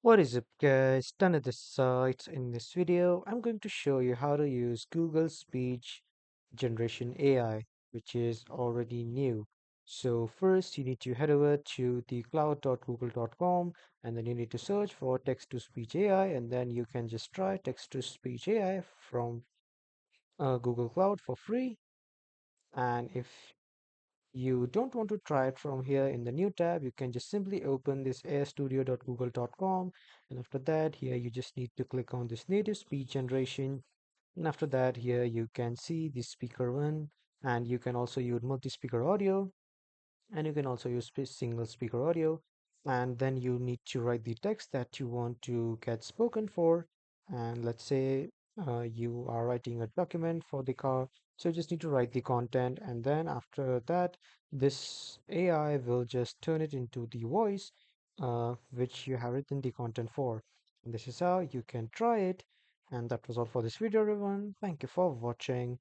What is up, guys? Done at the sites. In this video, I'm going to show you how to use Google Speech Generation AI, which is already new. So first, you need to head over to the cloud.google.com, and then you need to search for text-to-speech AI, and then you can just try text-to-speech AI from Google Cloud for free. And if you don't want to try it from here in the new tab, you can just simply open this airstudio.google.com, and after that here you just need to click on this native speech generation, and after that here you can see the speaker one, and you can also use multi-speaker audio, and you can also use single speaker audio, and then you need to write the text that you want to get spoken for. And let's say you are writing a document for the car, so you just need to write the content, and then after that this AI will just turn it into the voice which you have written the content for. And this is how you can try it. And that was all for this video, everyone. Thank you for watching.